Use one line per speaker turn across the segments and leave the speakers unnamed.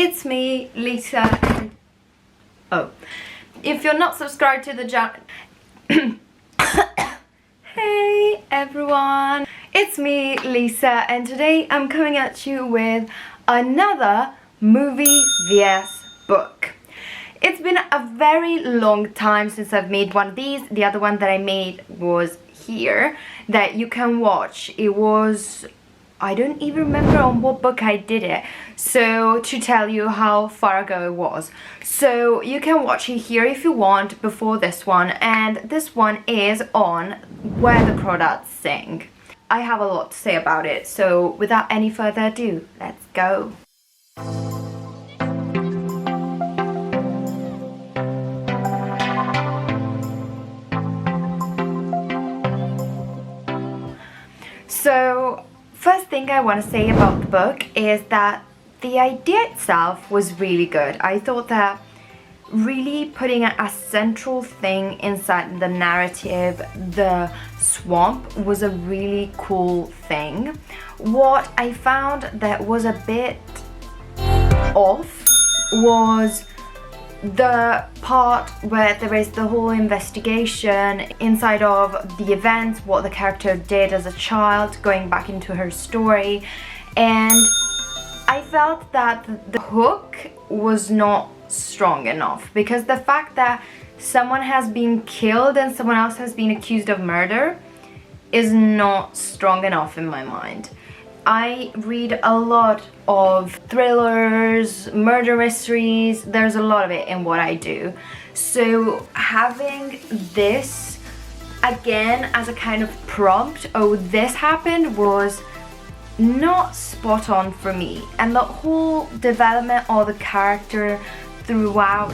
It's me, Lisa. Oh, if you're not subscribed to the channel, hey everyone, it's me, Lisa, and today I'm coming at you with another movie vs book. It's been a very long time since I've made one of these. The other one that I made was here that you can watch. It was, I don't even remember on what book I did it, so to tell you how far ago it was. So you can watch it here if you want before this one, and this one is on Where the Crawdads Sing. I have a lot to say about it, so without any further ado, let's go. So, first thing I want to say about the book is that the idea itself was really good. I thought that really putting a central thing inside the narrative, the swamp, was a really cool thing. What I found that was a bit off was the part where there is the whole investigation inside of the events, what the character did as a child, going back into her story, and I felt that the hook was not strong enough, because the fact that someone has been killed and someone else has been accused of murder is not strong enough in my mind. I read a lot of thrillers, murder mysteries, there's a lot of it in what I do. So having this again as a kind of prompt, oh this happened, was not spot on for me. And the whole development of the character throughout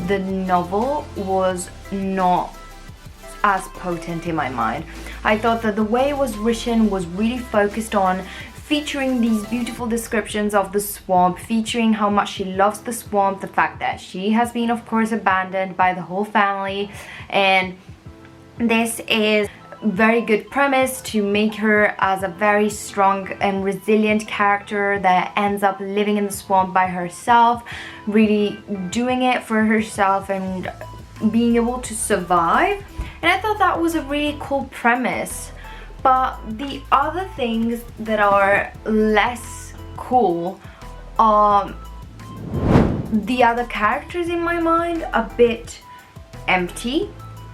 the novel was not as potent in my mind. I thought that the way it was written was really focused on featuring these beautiful descriptions of the swamp, featuring how much she loves the swamp, the fact that she has been of course abandoned by the whole family, and this is very good premise to make her as a very strong and resilient character that ends up living in the swamp by herself, really doing it for herself and being able to survive. And I thought that was a really cool premise. But the other things that are less cool are the other characters in my mind, a bit empty,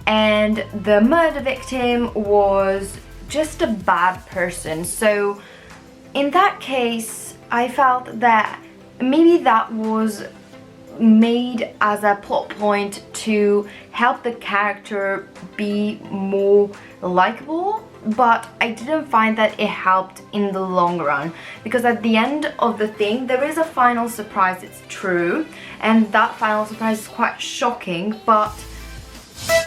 and the murder victim was just a bad person. So in that case, I felt that maybe that was made as a plot point to help the character be more likable, but I didn't find that it helped in the long run, because at the end of the thing there is a final surprise, it's true, and that final surprise is quite shocking, but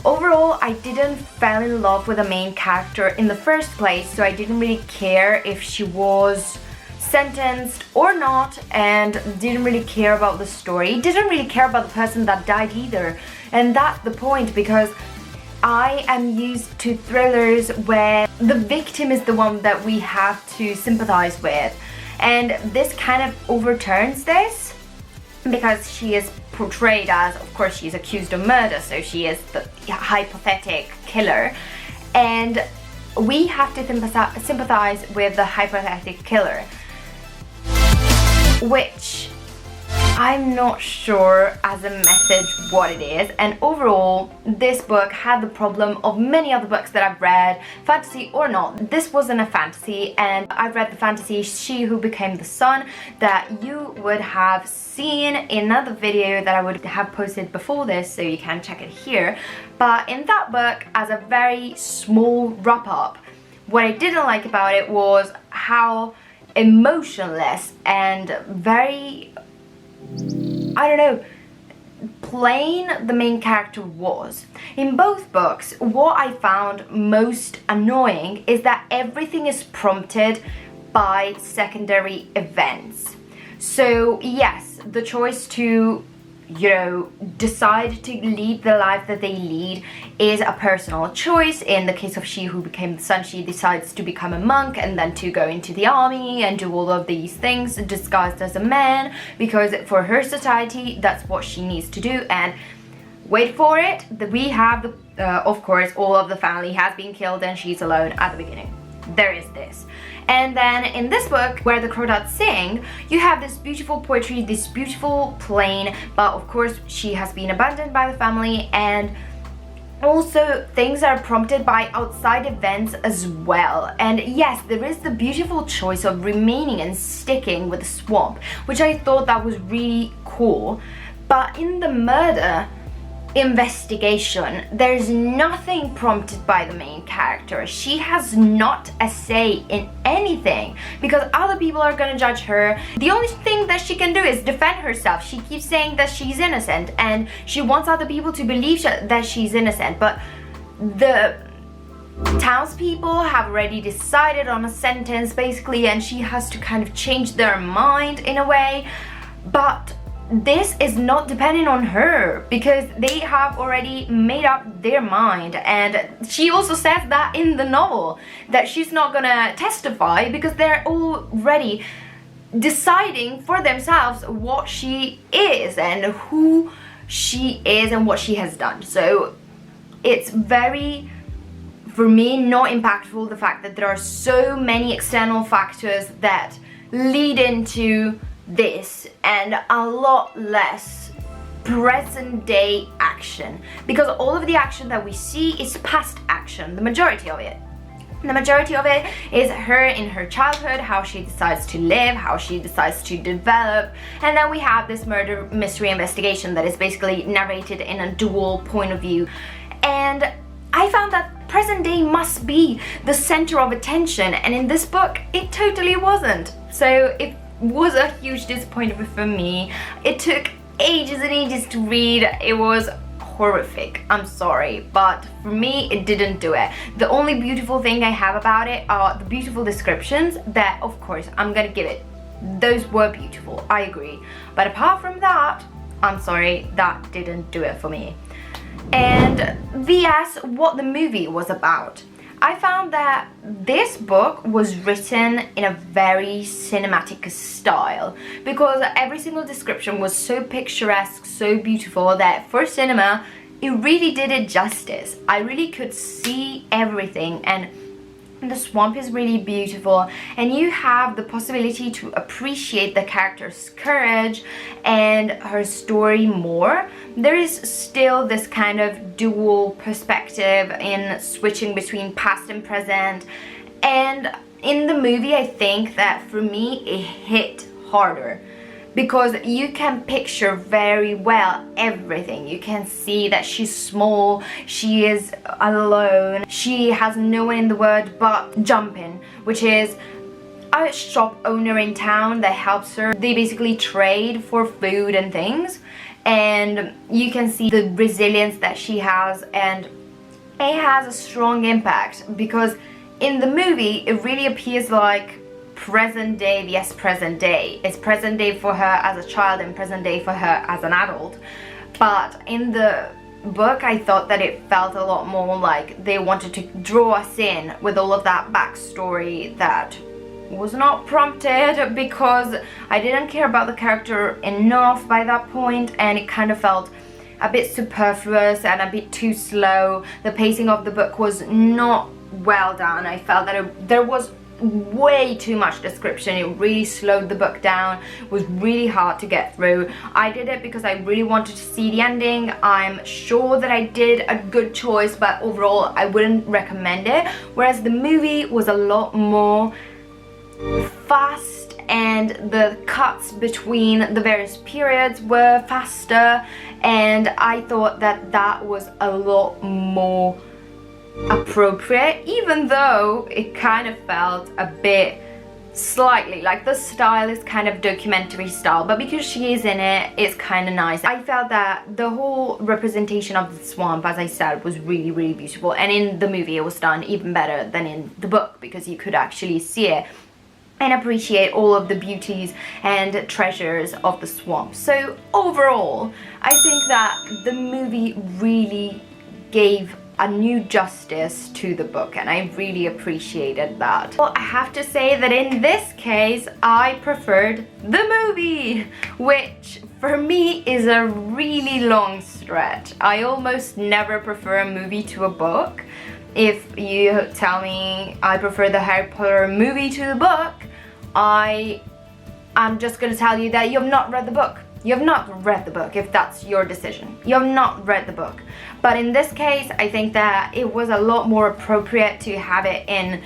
overall I didn't fall in love with the main character in the first place, so I didn't really care if she was sentenced or not, and didn't really care about the story, didn't really care about the person that died either. And that's the point, because I am used to thrillers where the victim is the one that we have to sympathize with, and this kind of overturns this, because she is portrayed as, of course she's accused of murder, so she is the hypothetical killer, and we have to sympathize with the hypothetical killer, which I'm not sure as a message what it is. And overall this book had the problem of many other books that I've read, fantasy or not. This wasn't a fantasy, and I've read the fantasy She Who Became the Sun that you would have seen in another video that I would have posted before this, so you can check it here. But in that book, as a very small wrap up, what I didn't like about it was how emotionless and very, I don't know, plain the main character was. In both books, what I found most annoying is that everything is prompted by secondary events. So yes, the choice to you know, decide to lead the life that they lead is a personal choice. In the case of She Who Became the Sun, she decides to become a monk and then to go into the army and do all of these things disguised as a man, because for her society that's what she needs to do. And wait for it, we have the of course all of the family has been killed and she's alone at the beginning. There is this. And then in this book, where the Crawdads Sing, you have this beautiful poetry, this beautiful plain, but of course she has been abandoned by the family, and also things are prompted by outside events as well. And yes, there is the beautiful choice of remaining and sticking with the swamp, which I thought that was really cool. But in the murder investigation, there's nothing prompted by the main character. She has not a say in anything because other people are gonna judge her. The only thing that she can do is defend herself. She keeps saying that she's innocent and she wants other people to believe that she's innocent, but the townspeople have already decided on a sentence basically, and she has to kind of change their mind in a way. But this is not dependent on her because they have already made up their mind, and she also says that in the novel that she's not gonna testify because they're already deciding for themselves what she is and who she is and what she has done. So it's very, for me, not impactful, the fact that there are so many external factors that lead into this and a lot less present day action, because all of the action that we see is past action, the majority of it. The majority of it is her in her childhood, how she decides to live, how she decides to develop, and then we have this murder mystery investigation that is basically narrated in a dual point of view. And I found that present day must be the center of attention, and in this book it totally wasn't. So it was a huge disappointment for me. It took ages and ages to read. It was horrific. I'm sorry, but for me it didn't do it. The only beautiful thing I have about it are the beautiful descriptions that, of course, I'm gonna give it. Those were beautiful, I agree. But apart from that, I'm sorry, that didn't do it for me. And VS, what the movie was about. I found that this book was written in a very cinematic style because every single description was so picturesque, so beautiful that for cinema, it really did it justice. I really could see everything, and the swamp is really beautiful, and you have the possibility to appreciate the character's courage and her story more. There is still this kind of dual perspective in switching between past and present, and in the movie I think that for me it hit harder because you can picture very well everything. You can see that she's small, she is alone, she has no one in the world but Jumpin, which is a shop owner in town that helps her. They basically trade for food and things, and you can see the resilience that she has, and it has a strong impact because in the movie it really appears like present day. Yes, present day. It's present day for her as a child and present day for her as an adult. But in the book I thought that it felt a lot more like they wanted to draw us in with all of that backstory that was not prompted because I didn't care about the character enough by that point, and it kind of felt a bit superfluous and a bit too slow. The pacing of the book was not well done. I felt that there was way too much description. It really slowed the book down. It was really hard to get through. I did it because I really wanted to see the ending. I'm sure that I did a good choice, but overall I wouldn't recommend it. Whereas the movie was a lot more fast, and the cuts between the various periods were faster, and I thought that that was a lot more appropriate, even though it kind of felt a bit slightly like the style is kind of documentary style, but because she is in it, it's kind of nice. I felt that the whole representation of the swamp, as I said, was really, really beautiful, and in the movie it was done even better than in the book because you could actually see it. and appreciate all of the beauties and treasures of the swamp. So overall, I think that the movie really gave a new justice to the book, and I really appreciated that. Well, I have to say that in this case I preferred the movie, which for me is a really long stretch. I almost never prefer a movie to a book. If you tell me I prefer the Harry Potter movie to the book, I'm just gonna tell you that you have not read the book. You have not read the book if that's your decision. You have not read the book. But in this case, I think that it was a lot more appropriate to have it in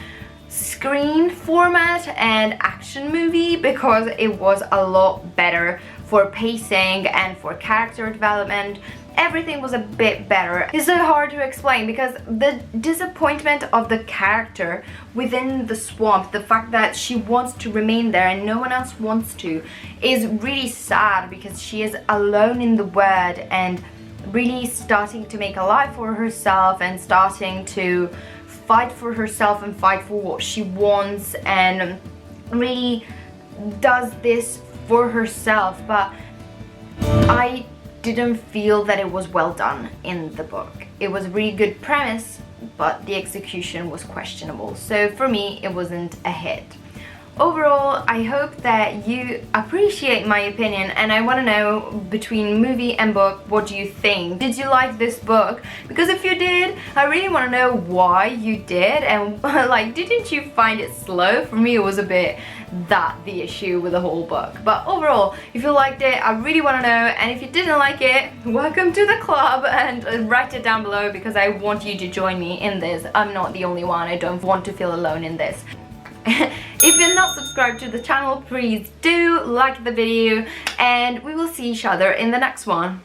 screen format and action movie, because it was a lot better for pacing and for character development. Everything was a bit better. It's so hard to explain because the disappointment of the character within the swamp, the fact that she wants to remain there and no one else wants to, is really sad, because she is alone in the world and really starting to make a life for herself and starting to fight for herself and fight for what she wants, and really does this for herself. But I didn't feel that it was well done in the book. It was a really good premise, but the execution was questionable. So for me, it wasn't a hit. Overall, I hope that you appreciate my opinion, and I want to know, between movie and book, what do you think? Did you like this book? Because if you did, I really want to know why you did, and like, didn't you find it slow? For me, it was a bit the issue with the whole book. But overall, if you liked it, I really want to know, and if you didn't like it, welcome to the club, and write it down below, because I want you to join me in this. I'm not the only one. I don't want to feel alone in this. If you're not subscribed to the channel, please do like the video, and we will see each other in the next one.